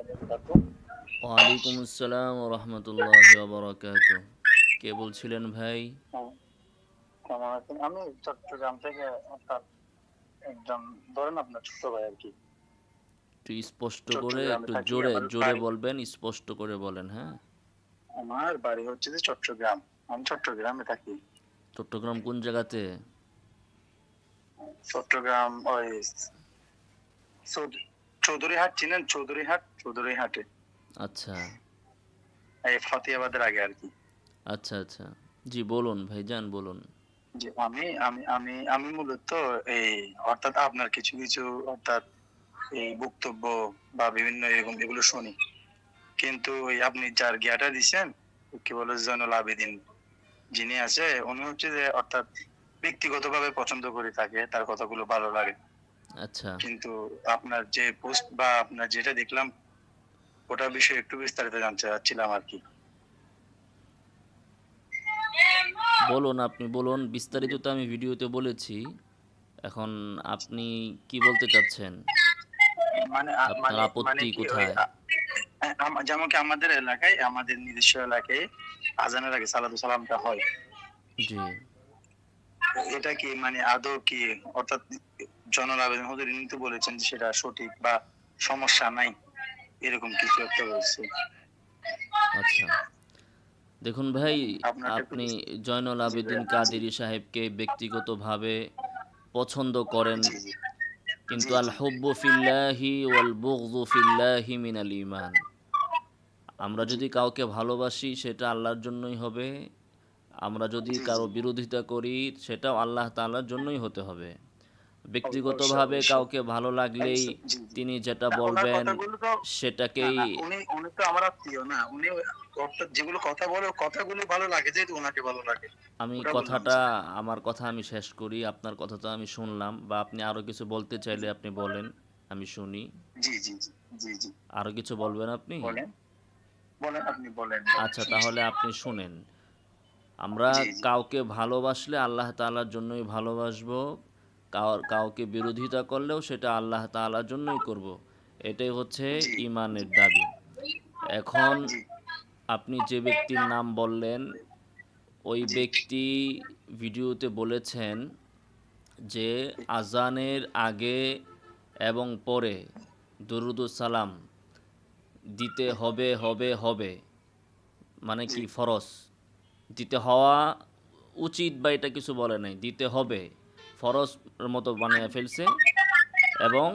ওয়ালাইকুম আসসালাম ওয়া রাহমাতুল্লাহি ওয়া বারাকাতুহু। কে বলছিলেন ভাই? হ্যাঁ, কেমন আছেন? আমি চট্টগ্রাম থেকে অর্থাৎ একদম ধরেন আপনার ছোট ভাই আরকি। একটু স্পষ্ট করে, চট্টগ্রামে একটু থাকি। জোরে, আমার জোরে বাড়ি বলবেন, স্পষ্ট করে বলেন, হ্যাঁ? আমার বাড়ি হচ্ছে যে চট্টগ্রাম। আমি চট্টগ্রামে থাকি। চট্টগ্রাম কোন জায়গাতে? চট্টগ্রাম ওই চৌধুরীহাট চিনেন? চৌধুরীহাট? চৌধুরীহাটে। আচ্ছা, এই ফতেয়াবাদের আগে আরকি। আচ্ছা, আচ্ছা। জি বলুন ভাইজান বলুন। জি, আমি আমি আমি আমি মূলত এই অর্থাৎ আপনার কিছু অর্থাৎ এই বক্তব্য বা বিভিন্ন এরকম এগুলো শুনি। কিন্তু ওই আপনি যার জ্ঞাটা দিছেন, কি বলে জয়নুল আবেদীন যিনি আছে উনি হচ্ছে যে অর্থাৎ ব্যক্তিগতভাবে পছন্দ করি তাকে, তার কথাগুলো ভালো লাগে। আচ্ছা, কিন্তু আপনার যে পোস্ট বা আপনার যেটা দেখলাম ওটার বিষয়ে একটু বিস্তারিত জানতে চাচ্ছিলাম আরকি। বলুন আপনি বলুন। বিস্তারিত তো আমি ভিডিওতে বলেছি। এখন আপনি কি বলতে চাচ্ছেন? মানে আপনার মানে মানে আপত্তি কি ওই কোথায়? যেমন কি আমাদের এলাকায়, আমাদের নিজস্ব এলাকায় আজানের আগে সালাতু সালামটা হয়। জি। এটা কি মানে আদৌ কি অর্থাৎ জয়নুল আবেদীন হুজুর ইনি তো বলেছেন যে সেটা সঠিক বা সমস্যা নাই। এরকম কিছু একটা বলছে। আচ্ছা। দেখুন ভাই, আপনারটা একটু আপনি জয়নুল জি আবেদীন ভাইয়া, জি। কাদেরী সাহেবকে ব্যক্তিগতভাবে পছন্দ করেন, জি, জি। কিন্তু জি, আল জি। হুব্বু ফিল্লাহি ওয়াল বুগযু ফিল্লাহি মিনাল ঈমান। আমরা জি, যদি কাউকে ভালোবাসি সেটা আল্লাহর জন্যই হবে। আমরা যদি জি, জি। কারো বিরোধিতা করি সেটাও আল্লাহ তাআলার জন্যই হতে হবে। অবশ্যই, ব্যক্তিগতভাবে অবশ্যই। কাউকে ভালো লাগলেই জি, জি। তিনি যেটা না উনার বলবেন কথাগুলো তো না, সেটাকেই না উনি তো আমার আত্মীয় না। উনি অর্থাৎ যেগুলো কথা বলে কথাগুলো ভালো লাগে যেহেতু উনাকে ভালো লাগে। আমি ওটা বললাম কথাটা জি। আমার কথা আমি শেষ করি। আপনার কথা তো আমি শুনলাম বা আপনি আরো কিছু বলতে চাইলে জি, আপনি বলেন। আমি শুনি। জি, জি, জি, জি, জি। আরো কিছু বলবেন আপনি? বলেন, বলেন আপনি বলেন। আচ্ছা শুনছি। তাহলে আপনি শুনেন। আমরা জি, জি, কাউকে ভালোবাসলে আল্লাহ তাআলার জন্যই ভালোবাসবো। কাউকে বিরোধিতা করলেও সেটা আল্লাহ তাআলার জন্যই করব। এটাই হচ্ছে জি, জি, ঈমানের দাবি। এখন জি, আপনি যে ব্যক্তির নাম বললেন, ওই জি, ব্যক্তি ভিডিওতে বলেছেন যে আজানের আগে এবং পরে দুরূদ ও সালাম দিতে হবে। মানে জি, কি ফরজ? দিতে হওয়া উচিত বা এটা কিছু বলে নাই। দিতে হবে। ফরজ মতো বানিয়ে ফেলছে এবং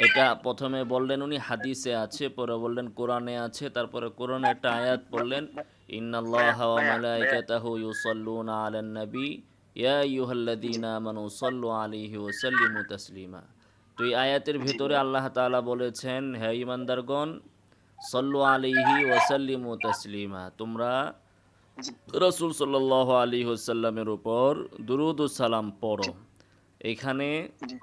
এটা ১ম এ বললেন উনি হাদিসে আছে, পরে বললেন কোরআনে আছে, তারপরে কোরআনে একটা আয়াত পড়লেন, ভাইয়া, ইন্নাল্লাহা ওয়া ভাইয়া, ভাইয়া। মালাইকাতাহু ইউসাল্লুনা আলান নবী ইয়া জি, আইয়ুহাল্লাযীনা আমানু সাল্লু আলাইহি ওয়া সাল্লিমু তাসলিমা। তো এই আয়াতের জি ভেতরে ভাইয়া। আল্লাহ তাআলা বলেছেন, হে ঈমানদারগণ, সল্লু আলাইহি ওয়া সাল্লিমু তাসলিমা। তোমরা জি, রাসূল সাল্লাল্লাহু আলাইহি ওয়াসাল্লামের উপর দুরূদ ও সালাম পড়ো। জি, এখানে জি,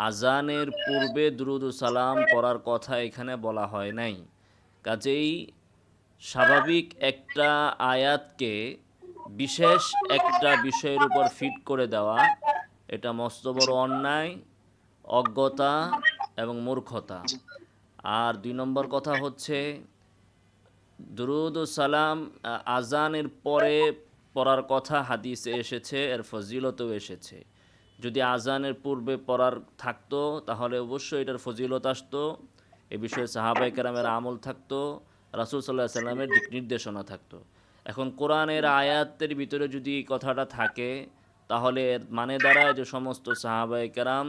আজানের পূর্বে দুরূদ ও সালাম পড়ার কথা এখানে বলা হয় নাই। কাজেই স্বাভাবিক একটা আয়াতকে বিশেষ একটা বিষয়ের উপর ফিট করে দেওয়া এটা মস্ত জি, বড় অন্যায়, অজ্ঞতা এবং মূর্খতা। জি, আর ২ নম্বর কথা হচ্ছে দুরূদ ও সালাম আজানের পরে পড়ার কথা হাদিসে এসেছে, এর ফজিলতও এসেছে। যদি আজানের পূর্বে পড়ার থাকতো তাহলে অবশ্যই এটার ফজিলত আসতো। এ বিষয়ে সাহাবায়ে কেরামের আমল থাকতো, রাসূল সাল্লাল্লাহু আলাইহি সাল্লামের দিক নির্দেশনা থাকতো। এখন কোরআনের আয়াতের ভিতরে যদি এই কথাটা থাকে তাহলে এর মানে দাঁড়ায় যে সমস্ত সাহাবায়ে কেরাম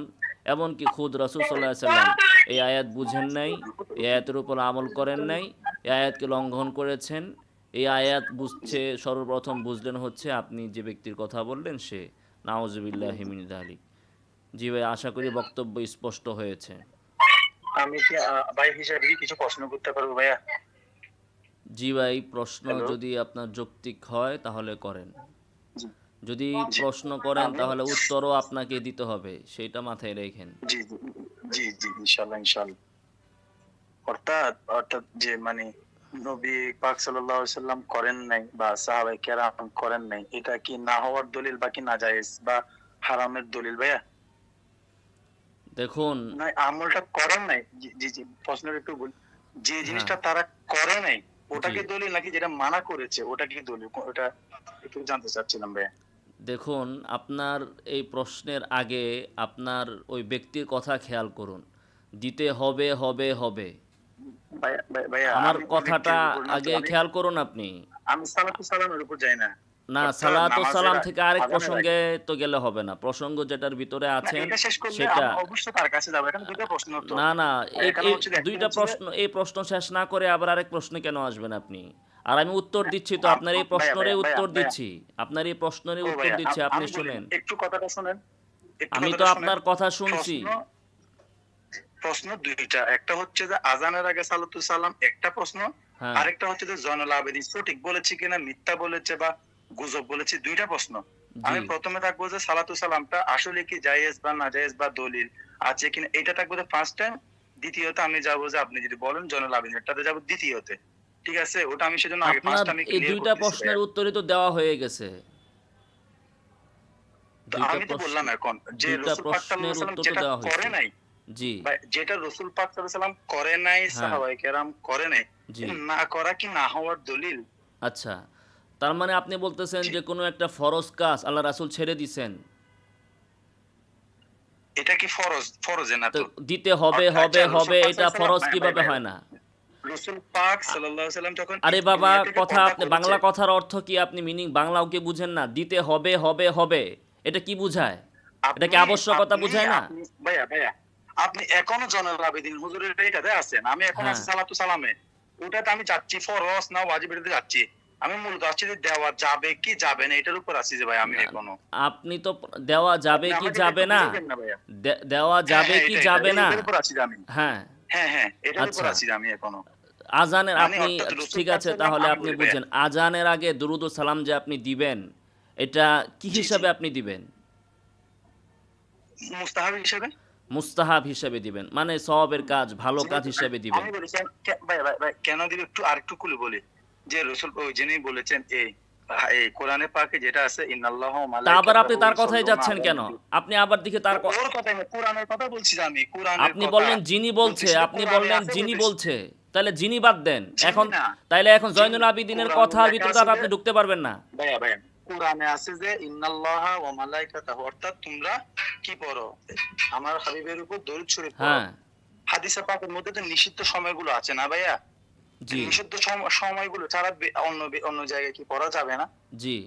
এমনকি খুদ রাসূল সাল্লাল্লাহু আলাইহি সাল্লাম এই আয়াত বুঝেন নাই, এই আয়াতের উপর আমল করেন নাই, এই আয়াতকে লঙ্ঘন করেছেন। এই আয়াত বুঝছে সর্বপ্রথম বুঝলেন হচ্ছে আপনি যে ব্যক্তির কথা বললেন সে। নাউজুবিল্লাহি মিন যালিক। জি ভাই, আশা করি বক্তব্য স্পষ্ট হয়েছে। আমি কি ভাই হিসাবে কি কিছু প্রশ্ন করতে পারবো ভাইয়া? জি ভাই, প্রশ্ন হ্যালো? যদি আপনার যৌক্তিক হয় তাহলে করেন। জি, যদি জি। প্রশ্ন করেন আমি তাহলে উত্তরও আপনাকে দিতে হবে। সেইটা মাথায় রেখেন। জি, জি, জি, জি, ইনশাআল্লাহ, ইনশাআল্লাহ। অর্থাৎ যে মানে নবী পাক সাল্লাল্লাহু আলাইহি সাল্লাম করেন নাই বা সাহাবায়ে কেরাম করেন নাই, এটা কি না হওয়ার দলিল বা কি নাজায়েজ বা হারামের দলিল ভাইয়া? দেখুন, না আমলটা করেন নাই? জি, জি, জি। প্রশ্নটা একটু বলুন। যে হ্যাঁ, জিনিসটা তারা করে নাই ওটা জি। কি দলিল, নাকি যেটা মানা করেছে ওটা কি দলিল? ওটা একটু জানতে চাচ্ছিলাম ভাইয়া। দেখুন, আপনার এই প্রশ্নের আগে আপনার ওই ব্যক্তির কথা খেয়াল করুন। দিতে হবে, হবে, হবে। ভাইয়া আমার আমি কোন কথাটা ব্যক্তির উপর না তো, আগে আমি খেয়াল করুন আপনি। আমি সালাতু সালামের উপর যাই না। না, অর্থাৎ সালাত ও নামাজের সালাম থেকে আরেক আযানের প্রসঙ্গে আগে। তো গেলে হবে না। প্রসঙ্গ যেটার ভিতরে না, আছেন এটা শেষ করলে সেটা। আমি অবশ্যই তার কাছে যাবো। এখানে ২ টা প্রশ্ন তো। না, না, এই এখানে এই হচ্ছে যে ২ একটা টা হচ্ছে যে প্রশ্ন, এই প্রশ্ন শেষ না করে আবার আরেক প্রশ্নে কেন আসবেন আপনি? আর আমি উত্তর না, দিচ্ছি তো, আপনার এই ভাইয়া, প্রশ্নেরই ভাইয়া, উত্তর ভাইয়া। দিচ্ছি। আপনার এই প্রশ্নেরই ও উত্তর ভাইয়া, দিচ্ছি, আপনি আমি বলি, শুনেন। একটু কথাটা শোনেন। একটু আমি তো কথাটা শোনেন। আপনার কথা শুনছি। প্রশ্ন প্রশ্ন ২ টা। একটা হচ্ছে যে আযানের আগে সালাতু সালাম একটা প্রশ্ন। হ্যাঁ, আরেকটা হচ্ছে যে জয়নুল আবেদীন সঠিক বলেছে কিনা, মিথ্যা বলেছে বা গুজব বলেছে, ২ টা প্রশ্ন। জি। আমি ১ম এ থাকবো যে সালাতু সালামটা আসলে কি জায়েজ বা নাজায়েজ বা দলিল আছে কিনা এটা থাকবো যে ফার্স্ট টাইম। দ্বিতীয়ত আমি যাবো যে আপনি যদি বলেন জয়নুল আবেদীনেরটাতে যাবো দ্বিতীয়তে। ঠিক আছে? ওটা আমি সেজন্য আগে আপনার ৫ টা আমি এই ক্লিয়ার ২ টা করতেছি প্রশ্নের ভাইয়া। উত্তরই তো দেওয়া হয়ে গেছে। তো ২ টা আমি তো প্রশ্ন, বললাম এখন যে ২ টা রাসূল পাক সাল্লাল্লাহু প্রশ্নের আলাইহি সাল্লাম উত্তর তো যেটা দেওয়া করে হইছে। নাই, জি, বা যেটা রাসূল পাক সাল্লাল্লাহু আলাইহি সাল্লাম করে নাই, হ্যাঁ, সাহাবায়ে কেরাম করে নাই, জি। না করা কি না হওয়ার দলিল? আচ্ছা। তার মানে আপনি বলতেছেন জি। যে কোনো একটা ফরজ কাজ আল্লাহ রাসূল ছেড়ে দিছেন। এটা কি ফরজ? ফরজে না তো তো। দিতে হবে, আচ্ছা, হবে, রাসূল হবে, পাক এটা সাল্লাল্লাহু আলাইহি সাল্লাম, ফরজ ভাই, কিভাবে ভাই, হয় না? রাসূল পাক আ সাল্লাল্লাহু আলাইহি সাল্লাম যখন আরে বাবা, দুনিয়া থেকে কথা পর্দা আপনি করেছে। বাংলা কথার অর্থ কি আপনি মিনিং বাংলাও কি বুঝেন না? দিতে হবে, হবে, হবে। এটা কি বুঝায়? এটা কি আপনি আবশ্যকতা আপনি বুঝায় না? আপনি ভাইয়া, আপনি এখনো জয়নুল আবেদীন হুজুরের এটাতে আছেন। আমি এখন হ্যাঁ, আছি সালাতু সালামে। ওটাতে আমি যাচ্ছি ফরজ না ওয়াজিব এটাতে যাচ্ছি। আমি মূলত আসছি যে দেওয়া যাবে কি যাবে না এটার উপর আছি যে ভাই আমি না, এখনো। আপনি তো দেওয়া যাবে আপনি কি আমাকে এটা যাবে একটু না? বুঝাই দেন না ভাইয়া। দেওয়া হ্যাঁ, যাবে হ্যাঁ, কি এটা যাবে না? এটার উপর আছি যে আমি। হ্যাঁ, হ্যাঁ, এটার উপর আচ্ছা। আছি যে আমি এখনো। আজানের মানে আপনি, অর্থাৎ রাসূল ঠিক পাক আছে, সাল্লাম, তাহলে আমি আপনি বলি ভাইয়া। বুঝেন। আজানের আগে দুরূদ ও সালাম যে আপনি দিবেন, এটা কি জি, জি। হিসাবে আপনি দিবেন? মুস্তাহাব হিসেবে? মুস্তাহাব হিসেবে দিবেন। মানে সওয়াবের কাজ, ভালো কাজ যেহেতু হিসেবে দিবেন। আমি বলি ভাই কেন দিবে একটু আরেকটু খুলে বলি। যে রাসূল ওই যিনি বলেছেন এই কোরআনে পাকে যেটা আছে ইন্নাল্লাহা ওয়া তা আবার আপনি মালাইকাতাহু তার কথায় ইউসাল্লুনা যাচ্ছেন আলান কেন? নবী। আপনি আবার দেখি তার ওর কথাই না, কোরআনের কথা বলছি যে আমি, কোরআনের আপনি কথা। বললেন যিনি বলছে, বলতেছি যে আপনি কোরআনে বললেন আছে যিনি বলতেছি। বলছে। তাহলে যিনি বাদ দেন। যিনি এখন না, তাইলে এখন যিনি। জয়নুল আবেদিনের কোরআনে কথার লেখা ভিতরে তো আছে আর যে আপনি ঢুকতে পারবেন না। ভাইয়া, কোরআনে আছে যে ইন্নাল্লাহা ওয়া মালাইকাতাহু, অর্থাৎ তোমরা কি পড়ো? আমার হাবিবের উপর দরুদ শরীফ পড়ো। হ্যাঁ, হাদিসে পাকের মধ্যে তো নিষিদ্ধ সময়গুলো আছে না ভাইয়া? জি, নিষিদ্ধ সময়গুলো ছাড়া অন্য জায়গায় কি পড়া যাবে না? জি।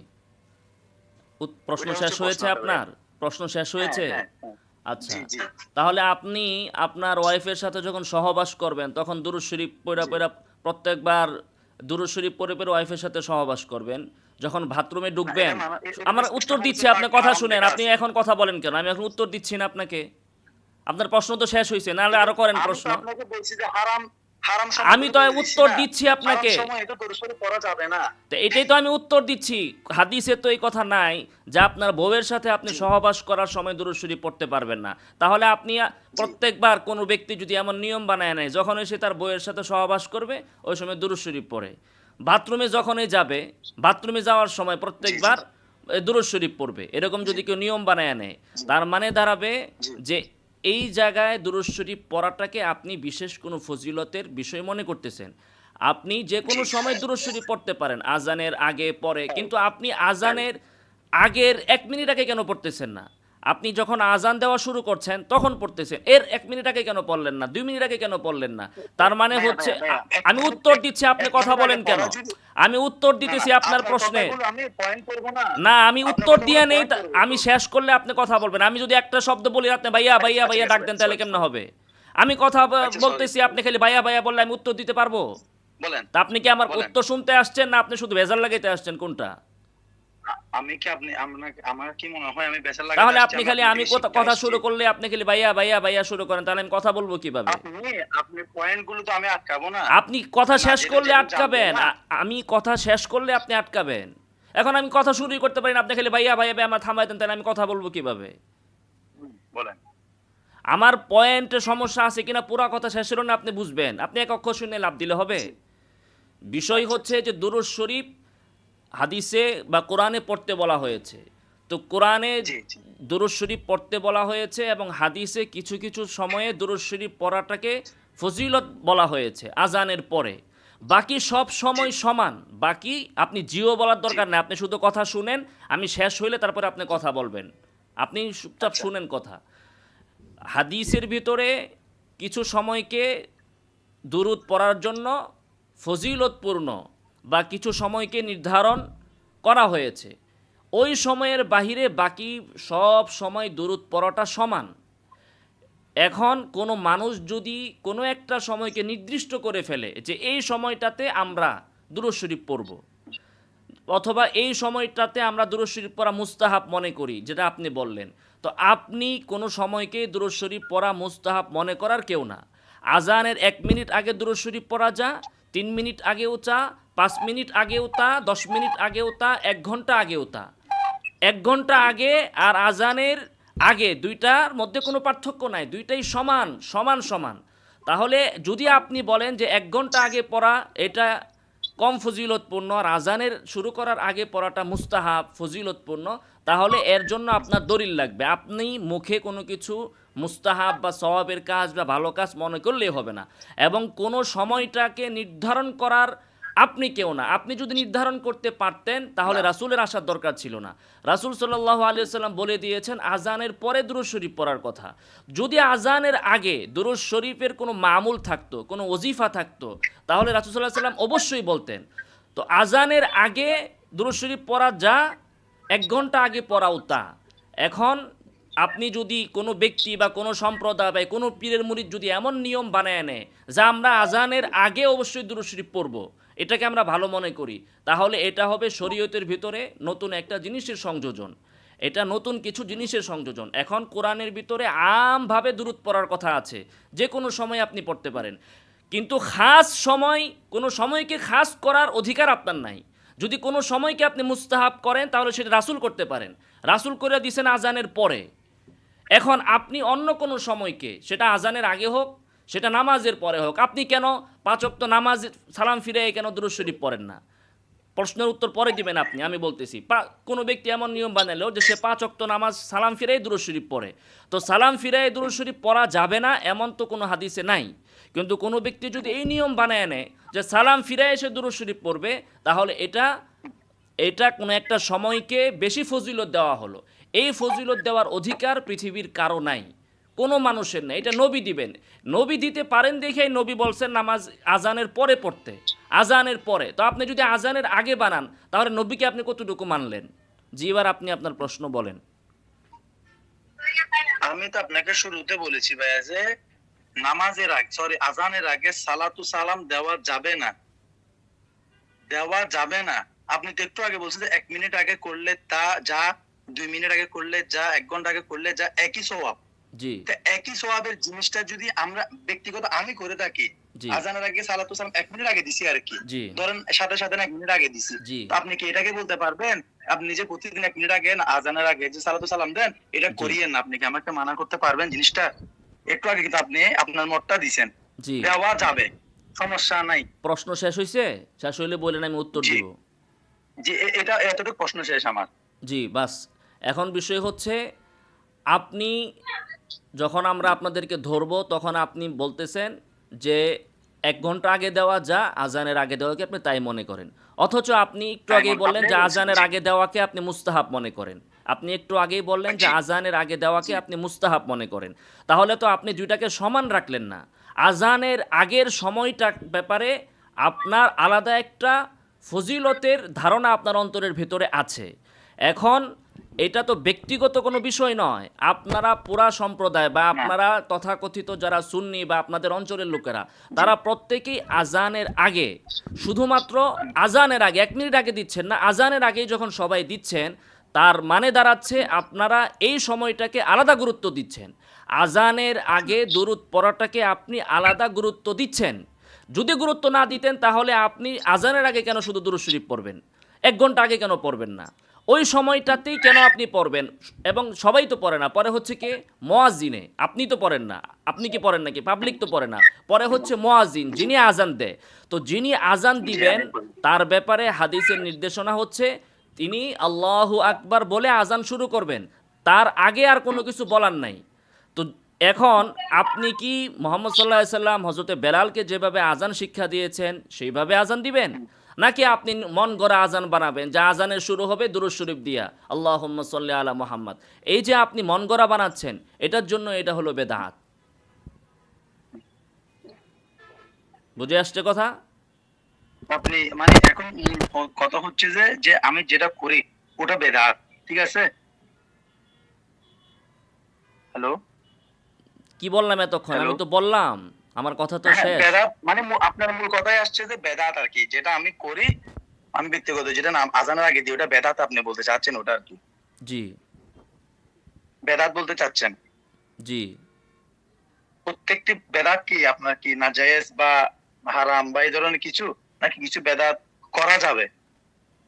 প্রশ্ন ওইটা শেষ হচ্ছে হয়েছে প্রশ্নটা ভাইয়া। আপনার? প্রশ্ন শেষ হ্যাঁ, হয়েছে? হ্যাঁ, হ্যাঁ। আচ্ছা। জি, জি, তাহলে আপনি আপনার ওয়াইফের সাথে যখন সহবাস করবেন, তখন দুরূদ শরীফ পইড়া, জি। পইড়া প্রত্যেকবার দুরূদ শরীফ পড়ে, পড়ে ওয়াইফের সাথে সহবাস করবেন। যখন বাথরুমে না, এটা ঢুকবেন, মানা এটা তো আমার স্পষ্ট উত্তর দিচ্ছি, হাদিসে আপনি পাক কথা হারাম শুনেন। লেখা আপনি আছে। এখন কথা বলেন কেন? আমি এখন উত্তর দিচ্ছি না আপনাকে। আপনার প্রশ্ন তো শেষ হইছে। নাহলে আরো করেন আমি তো প্রশ্ন। আপনাকে বলছি যে হারাম, হারাম আমি সময়গুলো তো বলে দিচ্ছি উত্তর না। দিচ্ছি হারাম আপনাকে। সময় এটা দরুদ শরীফ পড়া যাবে না। তো এটাই তো আমি উত্তর দিচ্ছি। হাদিসে তো এই কথা নাই যে আপনার বউয়ের সাথে আপনি জি, সহবাস করার সময় দুরূদ শরীফ পড়তে পারবেন না। তাহলে আপনি জি। প্রত্যেকবার কোনো ব্যক্তি যদি এমন নিয়ম বানায় নেয়, যখনই সে তার বউয়ের সাথে সহবাস করবে ওই সময় দুরূদ শরীফ পড়ে। বাথরুমে যখনই যাবে, বাথরুমে যাওয়ার সময় জি, জি, প্রত্যেকবার দুরূদ শরীফ পড়বে। এরকম জি, যদি কেউ নিয়ম বানায় নেয়, জি, তার মানে দাঁড়াবে জি, যে এই জায়গায় দুরূদ শরীফ পড়াটাকে আপনি বিশেষ কোনো ফজিলতের বিষয় মনে করতেছেন। আপনি যে জি। কোনো সময় দুরূদ শরীফ পড়তে পারেন, আজানের আগে পরে, হ্যাঁ, কিন্তু আপনি হ্যাঁ। আজানের আগের ১ মিনিট আগে কেন পড়তেছেন না? আপনি যখন আজান দেওয়া শুরু করছেন তখন পড়তেছেন। এর ১ মিনিট আগে কেন পড়লেন না? ২ মিনিট আগে কেন পড়লেন না? তার মানে হচ্ছে ভাইয়া, আমি উত্তর দিচ্ছি, আপনি এক কথা মিনিট আগে বলেন কেন? পড়া যদি, আমি উত্তর না, দিতেছি আপনার আপনার প্রশ্নের। কথাগুলো আমি পয়েন্ট করব না। না, আমি আপনার উত্তর কথাগুলো দিয়ে নেই। পয়েন্ট করব আমি তো। শেষ করলে আপনি কথা বলবেন। আমি যদি একটা শব্দ বলি আপনি ভাইয়া, ভাইয়া, আচ্ছা, ঠিক ভাইয়া আছে ডাক ভাই। দেন, তাহলে সরি, কেমনে সরি। হবে? আমি কথা আচ্ছা, সরি। বলতেছি, আপনি খালি ভাইয়া, ভাইয়া বললে আমি উত্তর দিতে পারবো? বলেন, তা আপনি কি আমার বলেন। উত্তর শুনতে আসছেন, না আপনি শুধু ভেজাল লাগাইতে আসছেন, কোনটা? আমি কি আমার কি মনে হয় আমি বেচার লাগাতে তাহলে আসছি, আপনি আমি খালি আপনার আমি থেকে কথা শিখতে কথা আসছি? শুরু করলে আপনি খালি ভাইয়া, ভাইয়া, ভাইয়া শুরু করেন, তাহলে আমি কথা বলবো কিভাবে? আপনি পয়েন্ট গুলো তো আমি আটকাবো না। আপনি কথা না শেষ জেনে করলে যেহেতু জানবো আটকাবেন। না। আমি কথা শেষ করলে আপনি আটকাবেন। এখন আমি কথা শুরুই করতে পারি না, আপনি খালি ভাইয়া, ভাইয়া, ভাইয়া আমার থামাই দেন, তাহলে আমি কথা বলবো কিভাবে? বলেন। আমার পয়েন্টে সমস্যা আছে কিনা পুরা কথা শেষ হলো না আপনি বুঝবেন। আপনি এক অক্ষর শুনে লাভ দিলে হবে? জি, বিষয় আচ্ছা, হচ্ছে আচ্ছা। যে দুরূদ শরীফ হাদিসে বা কোরআনে পড়তে বলা হয়েছে। তো কোরআনে জি, জি, দুরূদ শরীফ পড়তে বলা হয়েছে এবং হাদিসে কিছু কিছু সময়ে দুরূদ শরীফ পড়াটাকে ফজিলত বলা হয়েছে আজানের পরে। বাকি সব সময় সমান। বাকি আপনি জিও বলার দরকার নেই, আপনি শুধু কথা শুনেন, আমি শেষ হইলে তারপরে আপনি কথা বলবেন। আপনি চুপচাপ আচ্ছা। শুনেন কথা। হাদিসের ভিতরে কিছু সময়কে দুরূদ পড়ার জন্য ফজিলতপূর্ণ বা কিছু সময়কে নির্ধারণ করা হয়েছে। ওই সময়ের বাহিরে বাকি সব সময় দুরূদ পড়াটা সমান। এখন কোনো মানুষ যদি কোনো একটা সময়কে নির্দিষ্ট করে ফেলে যে এই সময়টাতে আমরা দুরূদ শরীফ পড়ব, অথবা এই সময়টাতে আমরা দুরূদ শরীফ পড়া মুস্তাহাব মনে করি, যেটা আপনি বললেন, তো আপনি কোনো সময়কে দুরূদ শরীফ পড়া মুস্তাহাব মনে করার কেউ না। আজানের 1 মিনিট আগে দুরূদ শরীফ পড়া যা, 3 মিনিট আগেও তা, 5 মিনিট আগেও তা, 10 মিনিট আগেও তা, 1 ঘন্টা আগেও তা। 1 ঘন্টা আগে আর আজানের আগে দুইটার মধ্যে কোনো পার্থক্য নাই, দুইটাই সমান সমান সমান। তাহলে যদি আপনি বলেন যে 1 ঘন্টা আগে পড়া এটা কম ফজিলতপূর্ণ আর আজানের শুরু করার আগে পড়াটা মুস্তাহাব ফজিলতপূর্ণ, তাহলে এর জন্য আপনার দলিল লাগবে। আপনি মুখে কোনো কিছু মুস্তাহাব বা সওয়াবের কাজ বা ভালো কাজ মনে করলেই হবে না, এবং কোনো সময়টাকে নির্ধারণ করার আপনি কেউ না। আপনি যদি নির্ধারণ করতে পারতেন তাহলে রাসূলের আসার দরকার ছিল না। রাসূল সাল্লাল্লাহু আলাইহি ওয়াসাল্লাম বলে দিয়েছেন আজানের পরে দুরূদ শরীফ পড়ার কথা। যদি আজানের আগে দুরূদ শরীফের কোনো মামুল থাকতো, কোনো ওজিফা থাকতো, তাহলে রাসূল সাল্লাল্লাহু আলাইহি ওয়াসাল্লাম অবশ্যই বলতেন। তো আজানের আগে দুরূদ শরীফ পড়া যা, 1 ঘন্টা আগে পড়াও তা। এখন আপনি যদি কোনো ব্যক্তি বা কোনো সম্প্রদায় বা কোনো পীরের মুরিদ যদি এমন নিয়ম বানায় নেয় যা আমরা আজানের আগে অবশ্যই দুরূদ শরীফ পড়ব, এটাকে আমরা ভালো মনে করি, তাহলে এটা হবে শরীয়তের ভিতরে নতুন একটা জিনিসের সংযোজন। এটা নতুন কিছু জিনিসের সংযোজন। এখন কোরআনের ভিতরে আমভাবে দুরূদ পড়ার কথা আছে, যে কোনো সময় আপনি পড়তে পারেন, কিন্তু খাস সময়, কোনো সময়কে খাস করার অধিকার আপনার নাই। যদি কোনো সময়কে আপনি মুস্তাহাব করেন তাহলে সেটা রাসূল করতে পারেন, রাসূল করে দিয়েছেন আজানের পরে। এখন আপনি অন্য কোনো সময়কে, সেটা আজানের আগে হোক, সেটা নামাজের পরে হোক, আপনি কেন 5 ওয়াক্ত নামাজ সালাম ফিরে কেন দুরূদ শরীফ পড়েন না? প্রশ্নের উত্তর পরে দিবেন আপনি, আমি বলতেছি। কোনো ব্যক্তি এমন নিয়ম বানালো যে সে 5 ওয়াক্ত নামাজ সালাম ফিরেই দুরূদ শরীফ পড়ে, তো সালাম ফিরেই দুরূদ শরীফ পড়া যাবে না এমন তো কোনো হাদিসে নাই। কিন্তু কোনো ব্যক্তি যদি এই নিয়ম বানায় নেয় যে সালাম ফিরে এসে দুরূদ শরীফ পড়বে, তাহলে এটা এটা কোনো একটা সময়কে বেশি ফজিলত দেওয়া হলো। এই ফজিলত দেওয়ার অধিকার পৃথিবীর কারো নাই, কোনো মানুষের নেই। এটা নবী দিবেন, নবী দিতে পারেন দেখেই নবী বলছেন নামাজ আজানের পরে পড়তে, আজানের পরে। তো আপনি যদি আজানের আগে বানান তাহলে নবীকে আপনি কতটুকু মানলেন? জি, এবার আপনি আপনার প্রশ্ন বলেন। আমি তো আপনাকে শুরুতে বলেছি ভাইয়া যে নামাজের আগে, সরি, আজানের আগে সালাতু সালাম দেওয়া যাবে না, দেওয়া যাবে না। আপনি তো একটু আগে বলছেন যে 1 মিনিট আগে করলে তা যা, 2 মিনিট আগে করলে যা, 1 ঘন্টা আগে করলে যা, একই সওয়াব। জি তো একই সওয়াবের জিনিসটা যদি আমরা ব্যক্তিগত আমি করে থাকি, জি আজানের আগে সালাতু সালাম 1 মিনিট আগে দিছি আর কি, জি ধরেন সাথে সাথে 1 মিনিট আগে দিছি, জি তো আপনি কি এটাকে বলতে পারবেন আপনি নিজে প্রতিদিন 1 মিনিট আগে আজানের আগে যে সালাতু সালাম দেন এটা জি করিয়েন না? আপনি কি আমাকে মানা করতে পারবেন জিনিসটা? একটু আগে কিন্তু আপনি আপনার মতটা দিছেন, জি। দেওয়া যাবে, সমস্যা নাই। প্রশ্ন শেষ হয়েছে? শেষ হইলে বলেন, আমি উত্তর জি দিব। জি, এটা এতটুকু প্রশ্ন শেষ আমার। জি, বাস। এখন বিষয় হচ্ছে, আপনি যখন আমরা আপনাদেরকে ধরবো তখন আপনি বলতেছেন যে 1 ঘন্টা আগে দেওয়া যা, আজানের আগে দেওয়াকে আপনি তাই মনে করেন। অথচ আপনি একটু আগেই বললেন যে আজানের আগে দেওয়াকে আপনি মুস্তাহাব মনে করেন। আপনি একটু আগেই বললেন যে আজানের আগে দেওয়াকে আপনি মুস্তাহাব মনে করেন। তাহলে তো আপনি দুইটাকে সমান রাখলেন না। আজানের আগের সময়টা ব্যাপারে আপনার আলাদা একটা ফজিলতের ধারণা আপনার অন্তরের ভেতরে আছে। এখন এটা তো ব্যক্তিগত কোনো বিষয় নয়। আপনারা পুরা সম্প্রদায় বা আপনারা তথাকথিত যারা সুন্নি বা আপনাদের অঞ্চলের লোকেরা, তারা প্রত্যেকেই আজানের আগে, শুধুমাত্র আজানের আগে 1 মিনিট আগে দিচ্ছেন না, আজানের আগেই যখন সবাই দিচ্ছেন, তার মানে দাঁড়াচ্ছে আপনারা এই সময়টাকে আলাদা গুরুত্ব দিচ্ছেন। আজানের আগে দুরূদ পড়াটাকে আপনি আলাদা গুরুত্ব দিচ্ছেন। যদি গুরুত্ব না দিতেন তাহলে আপনি আজানের আগে কেন শুধু দুরূদ শরীফ পড়বেন? 1 ঘন্টা আগে কেন পড়বেন না? ওই সময়টাতেই কেন আপনি পড়বেন? এবং সবাই তো পড়ে না, পরে হচ্ছে কি মুয়াজ্জিনে, আপনি তো পড়েন না, আপনি কি পড়েন নাকি? পাবলিক তো পড়ে না, পরে হচ্ছে মুয়াজ্জিন যিনি আজান দেয়। তো যিনি আজান দিবেন তার ব্যাপারে হাদিসের নির্দেশনা হচ্ছে তিনি আল্লাহু আকবার বলে আজান শুরু করবেন, তার আগে আর কোনো কিছু বলার নাই। তো এখন আপনি কি মোহাম্মদ সাল্লাল্লাহু আলাইহি সাল্লাম হযরতে বেলালকে যেভাবে আজান শিক্ষা দিয়েছেন সেইভাবে আজান দিবেন, নাকি আপনি মন গড়া আজান বানাবেন, যা আজানের শুরু হবে দুরূদ শরীফ দিয়া আল্লাহুম্মা সাল্লি আলা মুহাম্মদ? এই যে আপনি মন গড়া বানাচ্ছেন, এটার জন্য এটা হলো বেদাত। বুঝে আসছে কথা? আপনি মানে এখন কথা হচ্ছে যে যে আমি যেটা করি ওটা বেদাত, ঠিক আছে? হ্যালো কি বললাম এতক্ষণ? হ্যালো আমি তো বললাম, আমার কথা তো হ্যাঁ, শেষ। বেদাত মানে আপনার মূল কথাই আসছে যে বেদাত আর কি, যেটা আমি করি, আমি ব্যক্তিগত যেটা নাম আজানের আগে দিই ওটা বেদাত আপনি বলতে চাচ্ছেন, ওটা আর কি জি, বেদাত বলতে চাচ্ছেন। জি। প্রত্যেকটি বেদাত কি আপনার কি নাজায়েজ বা হারাম বা এই ধরনের কিছু, নাকি কিছু বেদাত করা যাবে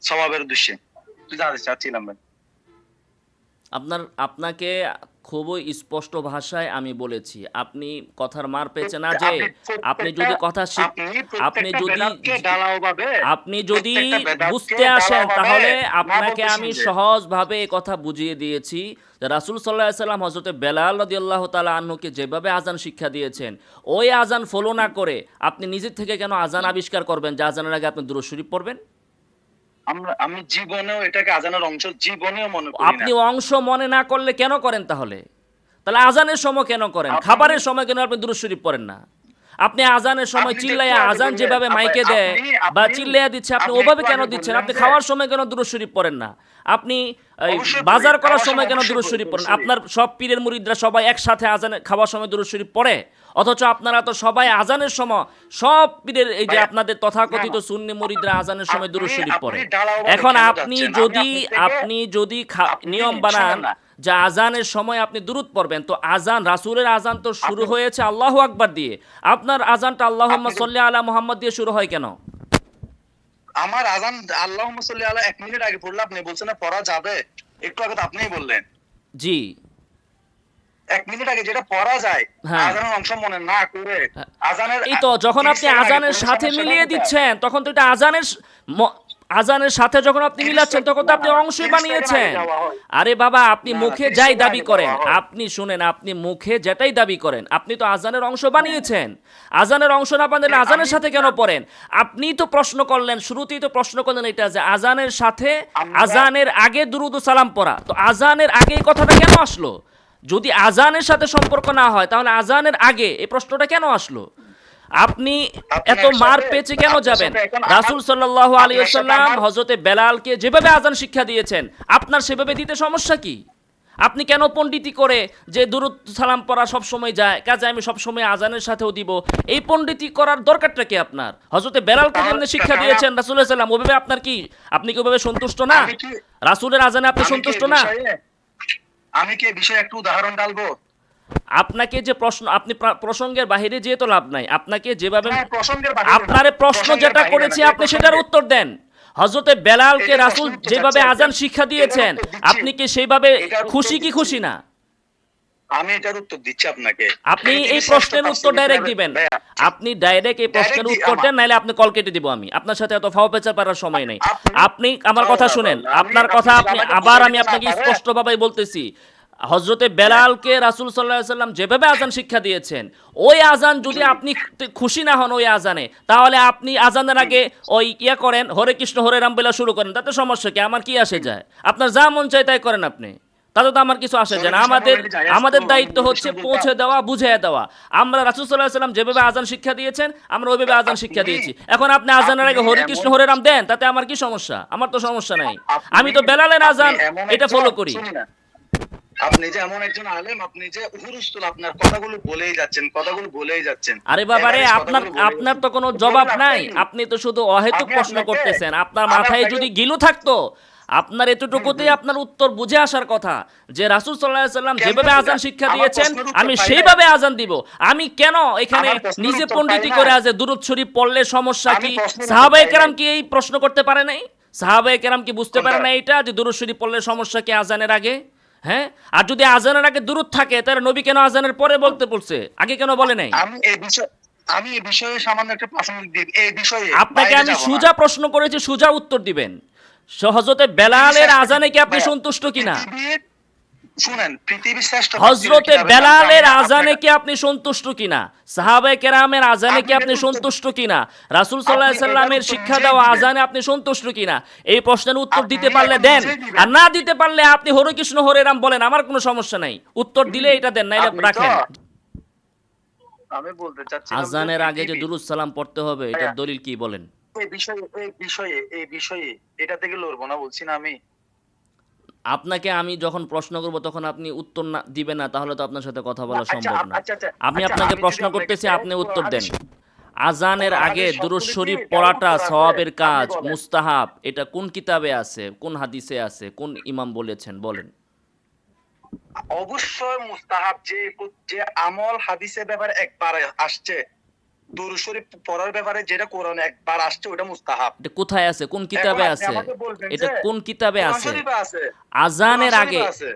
স্বভাবের উদ্দেশ্যে, একটু জানতে চাচ্ছিলাম ভাই। আপনাকে খুবই স্পষ্ট ভাষায় আমি বলেছি। আপনি কথার মার পেয়েছে না যে আপনি প্রত্যেকটা যদি কথা আপনি আপনি প্রত্যেকটা যদি বেদাতকে ঢালাওভাবে আপনি যদি প্রত্যেকটা বেদাতকে বুঝতে আসেন ঢালাওভাবে তাহলে না আপনাকে বলতেছেন আমি যে সহজভাবে এই কথা বুঝিয়ে দিয়েছি যে রাসূল সাল্লাল্লাহু আলাইহি সাল্লাম হযরতে বেলাল রাদিয়াল্লাহু তাআলা আনহুকে যেভাবে আজান শিক্ষা দিয়েছেন, ওই আজান ফলো না করে আপনি নিজে থেকে কেন আজান আবিষ্কার করবেন যে আজানের আগে আপনি দুরূদ শরীফ পড়বেন? আমি জীবনেও এটাকে আজানের অংশ জীবনেও মনে করি না। আপনি অংশ মনে না করলে কেন করেন তাহলে? তাহলে আজানের সময় কেন করেন? আপনি খাবারের সময় কেন আপনি দুরূদ শরীফ পড়েন না? আপনি আজানের সময় আপনি তো চিল্লাইয়া একটু আগে আজান বললেন, যেভাবে মাইকে দেয় বা আপনি চিল্লাইয়া দিচ্ছে আপনি আপনি ওভাবে একটু কেন আগে দিচ্ছেন? বললেন আপনি যে খাওয়ার সময় কেন দুরূদ শরীফ পড়েন না? আপনি এই অবশ্যই বাজার পড়ি, করার খাওয়ার সময় সময় কেন অবশ্যই দুরূদ পড়ি, শরীফ পড়েন? অবশ্যই। আপনার সব পীরের মুরিদরা সবাই একসাথে আজানে খাওয়ার সময় দুরূদ শরীফ পড়ে, অথচ আপনারা তো সবাই আজানের সময় সব পীরের এই যে ভাইয়া, আপনাদের তথাকথিত না, সুন্নি মুরিদরা আজানের সময় দুরূদ শরীফ আপনি পড়ে। ঢালাওভাবে এখন কেন আপনি যাচ্ছেন? যদি আপনি আপনি নিয়ম শোনেন বানান না, যে আজানের সময় আপনি দুরূদ পড়বেন, তো আজান রাসূলের আজান তো শুরু আপনি হয়েছে আল্লাহু আকবার দিয়ে। আপনার আজানটা আল্লাহুম্মা আপনি সাল্লি আলা মুহাম্মদ দিয়ে শুরু হয় কেন? আমার আজান আল্লাহুম্মা সাল্লি আলা 1 মিনিট আগে পড়লে আপনি বলছেন না পড়া যাবে, একটু আগে তো আপনিই বললেন জি, 1 মিনিট আগে যেটা পড়া যায় হ্যাঁ। আজানের অংশ মনে না করে আজানের এই তো যখন 30 আপনি সেকেন্ড আগে আজানের পড়লে সাথে সমস্যাটা মিলিয়ে কোথায়? দিচ্ছেন, তখন তো এটা আজানের সাথে যখন আপনি 30 মিলাচ্ছেন তখন তো না, আপনি না, অংশই 30 সেকেন্ড বানিয়েছেন। আগে যাওয়া হয়। আরে বাবা, আপনি না, না, মুখে 30 যাই সেকেন্ড দাবি আগে করেন, যাওয়া হয়। আপনি শুনেন, আপনি মুখে যেটাই দাবি করেন, আপনি তো আজানের অংশ বানিয়েছেন। আজানের অংশ না বানালে আজানের সাথে কেন পড়েন? আপনি তো প্রশ্ন করলেন, শুরুতেই তো প্রশ্ন করলেন এটা যে আজানের সাথে আজানের আগে দুরূদ ও সালাম পড়া, তো আজানের আগে এই কথাটা কেন আসলো? যদি আজানের সাথে সম্পর্ক না হয় তাহলে আজানের আগে এই প্রশ্নটা কেন আসলো? আপনি আপনি এত একসাথে- মার পেঁচে কেন আপনার যাবেন? সাথে এখন রাসূল সাল্লাল্লাহু আপনার আলাইহি সাথে ওয়াসাল্লাম আমার- হযরতে বেলালকে যেভাবে আজান শিক্ষা দিয়েছেন, আপনার সেভাবে দিতে সমস্যা কি? আপনি কেন পণ্ডিতি করে যে দুরূদ সালাম পড়া সব সময় যায়, কাজে আমি সব সময় আজানের সাথেও দিব, এই পণ্ডিতি করার দরকারটা কি আপনার? হযরতে বেলালকে যেমনি শিক্ষা দিয়েছেন রাসূল সাল্লাল্লাহু আলাইহি ওয়াসাল্লাম, ওভাবে আপনার কি, আপনি কি ওভাবে সন্তুষ্ট না? আমি কি রাসূলের আজানে আপনি আমি কি সন্তুষ্ট এই না? আমি কি এই বিষয়ে একটু উদাহরণ ডালবো? আপনাকে যে প্রশ্ন, আপনি প্রসঙ্গের বাহিরে যেয়ে তো লাভ নাই। আপনাকে যেভাবে হ্যাঁ, প্রসঙ্গের বাহিরে না। আপনারে প্রশ্ন প্রসঙ্গের যেটা বাহিরে করেছি না, এই আপনি সেটার প্রসঙ্গে। উত্তর দেন। হযরতে বেলালকে এটার রাসূল প্রশ্ন তো যেভাবে চাচ্ছি আজান আপনার। শিক্ষা এটার দিয়েছেন, উত্তর দিচ্ছি। আপনি কি সেইভাবে এটার উত্তর খুশি কি দিচ্ছি। খুশি না? আমি এটার উত্তর দিচ্ছি আপনাকে। আপনি এই পৃথিবীর প্রশ্নের শ্রেষ্ঠ উত্তর তাফসীর ডাইরেক্ট কিতাবের- দিবেন। ভাইয়া, আপনি ডাইরেক্ট এই প্রশ্নের Direct উত্তর দেন, নাইলে আপনি কল কেটে দিব আমি। আপনার সাথে এত ফাও পেঁচা পারার সময় নেই। আপনি আমার কথা শুনেন, আপনার কথা আপনি আবার আমি আপনাকে স্পষ্টভাবে বলতেছি। হযরতে বেলালকে রাসূল সাল্লাল্লাহু আলাইহি ওয়াসাল্লাম যেভাবে আজান শিক্ষা দিয়েছেন, ওই আজান যদি আপনি খুশি না হন ওই আজানে, তাহলে আপনি আজানের আগে ওই ইয়া করেন, হরে কৃষ্ণ হরে রাম বলা শুরু করেন, তাতে সমস্যা কি? আমার কি আসে যায়? আপনার যা মন চায় তাই করেন আপনি, তাতে তো আমার কিছু আসে যায় না। আমাদের দায়িত্ব হচ্ছে পৌঁছে দেওয়া, বুঝিয়ে দেওয়া। আমরা রাসূল সাল্লাল্লাহু আলাইহি ওয়াসাল্লাম যেভাবে আজান শিক্ষা দিয়েছেন, আমরা ওইভাবে আজান শিক্ষা দিয়েছি। এখন আপনি আজানের আগে হরে কৃষ্ণ হরে রাম দেন, তাতে আমার কি সমস্যা? আমার তো সমস্যা নাই। আমি তো বেলালের আজান এটা ফলো করি। আপনি যে এমন একজন আলেম, আপনি যে উহুরুস্তুল আপনার কথাগুলো বলেই যাচ্ছেন। আরে বাবারে, এভারেজ আপনার কথাগুলো বলেই আপনার তো যাচ্ছেন। কোনো বলুন জবাব আপনাই। নাই। আপনি তো শুধু অহেতুক আমি প্রশ্ন আপনাকে- করতেছেন। আপনার আমি মাথায় আপনাকে- যদি গিলু থাকতো, আপনার এতটুকুতেই আপনার উত্তর বুঝে আসার কথা যে রাসূল সাল্লাল্লাহু আলাইহি ওয়াসাল্লাম কেন যেভাবে বুঝা? আজান শিক্ষা আমার দিয়েছেন প্রশ্নের উত্তর আমি পাই নাই। সেইভাবে আজান দিব। আমি কেন এখানে আমার প্রশ্নের নিজে উত্তর পণ্ডিতি পাই করে নাই। আজ দুরূদ শরীফ পড়লে সমস্যা আমি কি? প্রশ্নের উত্তর সাহাবায়ে পাই কেরাম নাই। কি এই প্রশ্ন করতে পারে নাই? সাহাবায়ে কেরাম কি বুঝতে পারে কোনটা? না এটা যে দুরূদ শরীফ পড়লে সমস্যা কি আজানের আগে? হ্যাঁ, আর যদি আজানের আগে দুরূদ থাকে তাহলে নবী কেন আজানের পরে বলতে বলছে, আগে কেন বলে নাই? আমি এই বিষয়ে সামান্য একটা প্রাসঙ্গিক দিক, এই বিষয়ে আপনাকে বাইরে আমি যাব না। সুজা প্রশ্ন করেছি, সুজা উত্তর দিবেন। হযরতে বেলালের আজানে কি আপনি ভাইয়া, সন্তুষ্ট কিনা? শুনেন, পৃথিবীর শ্রেষ্ঠ হযরতে বেলালের আজানে কি আপনি সন্তুষ্ট কিনা? সাহাবায়ে কেরামের আজানে কি আপনি সন্তুষ্ট কিনা? রাসূল সাল্লাল্লাহু আলাইহি সাল্লামের শিক্ষা দেওয়া আজানে আপনি সন্তুষ্ট কিনা? এই প্রশ্নের উত্তর দিতে পারলে দেন, আর না দিতে পারলে আপনি হরে কৃষ্ণ হরে রাম বলেন, আমার কোনো সমস্যা নাই। উত্তর দিলে এটা দেন, নাইলে রাখেন। আমি বলতে চাচ্ছি আজানের আগে যে দুরূদ সালাম পড়তে হবে, এটার দলিল কি বলেন? এই বিষয়ে এটা থেকে লড়বো না বলছি না আমি। আপনাকে আমি যখন প্রশ্ন করব তখন আপনি উত্তর না দিবেন না, তাহলে তো আপনার সাথে কথা বলা আচ্ছা, সম্ভব না। আচ্ছা, আমি আচ্ছা, আপনাকে আমি প্রশ্ন যদি আপনাকে করতেছি, আপনি উত্তর দেন। আজানের কোরআন আগে হাদিস দুরূদ সবগুলো শরীফ কি পড়াটা উত্তর আছে? সওয়াবের কাজ, আপনি বলেন। মুস্তাহাব, এটা কোন কিতাবে আছে, কোন হাদিসে আছে, কোন ইমাম বলেছেন বলেন? অবশ্যই মুস্তাহাব, যে আমল হাদিসের ব্যাপারে একবার আসছে, দুরূদ শরীফ পড়ার ব্যাপারে যেটা কোরআনে একবার আসছে, ওটা মুস্তাহাব। এটা কোথায় আছে, কোন কিতাবে এখন আপনি আছে? আমাকে বলবেন এটা যে কোন কিতাবে কোরআন আছে? শরীফে আছে। আজানের কোরআন আগে শরীফে আছে।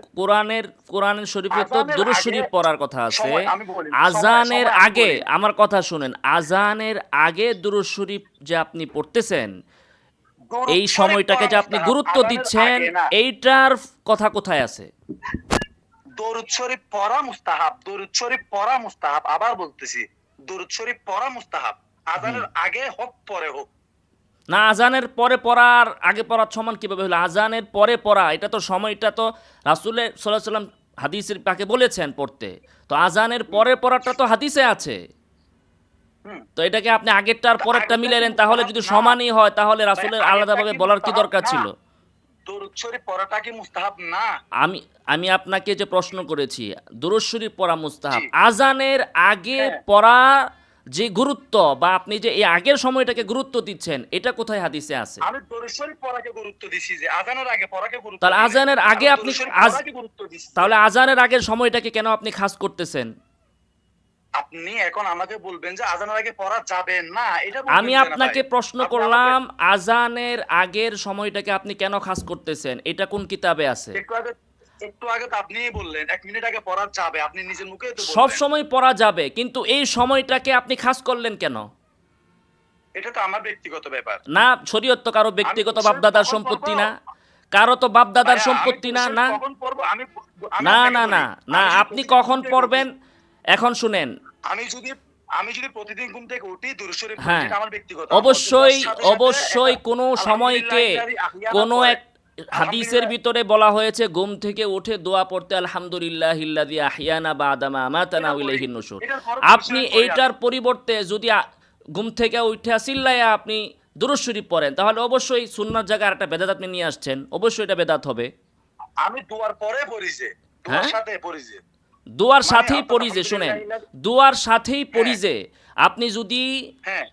কোরআনের শরীফে তো আজানের দুরূদ আগে শরীফ পড়ার কথা আছে। আমি বলি, আজানের সময় আমি আগে বলি। আমার কথা শুনেন, আজানের আগে দুরূদ শরীফ যে আপনি পড়তেছেন, দুরূদ এই শরীফ সময়টাকে পড়া যে আপনি মুস্তাহাব, গুরুত্ব আজানের দিচ্ছেন, আগে না। এইটার কথা কোথায় আছে? দরুদ শরীফ পড়া মুস্তাহাব, দরুদ শরীফ পড়া মুস্তাহাব। আবার বলতেছি, দরুদ শরীফ পড়া মুস্তাহাব। আজানের আগে হোক পরে হোক। না, আজানের পরে পড়ার আগে পড়ার সমান কিভাবে হলো? আজানের পরে পড়া, এটা তো সময়টা তো রাসূলের সাল্লাল্লাহু আলাইহি ওয়াসাল্লাম হাদিসের পাকে বলেছেন পড়তে। তো আজানের পরে পড়াটা তো হাদিসে আছে। হুম। তো এটাকে আপনি আগেরটা আর তা পরেরটা আগেরটা মিলাইলেন, কি তাহলে মুস্তাহাব যদি না? সমানই হয় তাহলে রাসূলের আগেরটা আলাদাভাবে কি বলার কি মুস্তাহাব দরকার না? ছিল? দরুদ শরীফ পড়াটা কি মুস্তাহাব না? আমি আমি আপনাকে যে প্রশ্ন করেছি, দুরূদ শরীফ পড়া মুস্তাহাব, জি। আজানের আগে হ্যাঁ। পড়া যে গুরুত্ব, বা আপনি যে এই আগের সময়টাকে গুরুত্ব দিচ্ছেন, এটা কোথায় হাদিসে আছে? আমি দরুদ শরীফ পড়াকে গুরুত্ব দিছি, যে আজানের আগে পড়াকে গুরুত্ব তাহলে দিই নাই। আজানের আগে আমি আপনি দরুদ শরীফ আজ পড়াকে গুরুত্ব দিছি। তাহলে আজানের আগের সময়টাকে কেন আপনি খাস করতেছেন? আপনি এখন আমাকে বলবেন যে আজানের আগে পড়া যাবে না, এটা বলবেন আমি যে না আপনাকে ভাই। প্রশ্ন আপনি করলাম, আজানের আগের সময়টাকে আপনি কেন খাস করতেছেন? এটা কোন কিতাবে আছে? একটু আগে তো আপনিই বললেন 1 মিনিট আগে পড়া যাবে, আপনি নিজের মুখেই তো সব বললেন। সময় পড়া যাবে, কিন্তু এই সময়টাকে আপনি খাস করলেন কেন? এটা তো আমার ব্যক্তিগত ব্যাপার। না, শরীয়ত তো কারো ব্যক্তিগত আমি বাপদাদার কখন সম্পত্তি পড়বো? না, কারো তো বাপদাদার ভাইয়া, সম্পত্তি আমি না। শরীফ না কখন পড়বো? আমি না আপনাকে না বলি, না না, আমি যদি আপনি প্রতিদিন কখন ঘুম থেকে পড়বেন? উঠি, এখন শুনেন, আমি যদি প্রতিদিন ঘুম থেকে উঠি, দুরূদ শরীফ পড়ি, হ্যাঁ, যেটা আমার ব্যক্তিগত। অবশ্যই সাথে সাথে অবশ্যই একটা কোনো সময়কে আলহামদুলিল্লাহি আহিয়ানা কোনো পড়ে। এক হাদিসের ভিতরে বলা হয়েছে ঘুম থেকে উঠে দোয়া পড়তে, আলহামদুলিল্লাহিল্লাযী আহিয়ানা বা'দামা আমাতানা ওয়া ইলাইহিন নুশুর। এটার পরে আপনি দুরূদ শরীফ পড়ি এইটার পরিবর্তে যদি ঘুম থেকে উঠে চিল্লায়া আপনি দুরূদ শরীফ পড়েন, তাহলে অবশ্যই সুন্নাহর জায়গায় আরেকটা বেদাত আপনি নিয়ে আসছেন, অবশ্যই এটা বেদাত হবে। আমি দুয়ার পরে পড়ি যে, দুয়ার হ্যাঁ? সাথে পড়ি যে। দুয়ার মানে সাথেই অর্থাৎ পড়ি যে, শুনেন, আলহামদুলিল্লাহ, দুয়ার সাথেই পড়ি হ্যাঁ। যে, আপনি যদি হ্যাঁ,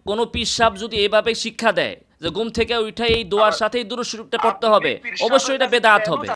কোনো পীর সাহেব যদি এভাবে শিক্ষা দেয় যে ঘুম থেকে উঠে এই দোয়ার আবার সাথেই দুরূদ শরীফটা পড়তে আপনি হবে, পীর সাহেবের অবশ্যই এটা কাছে বেদাত কেন হবে।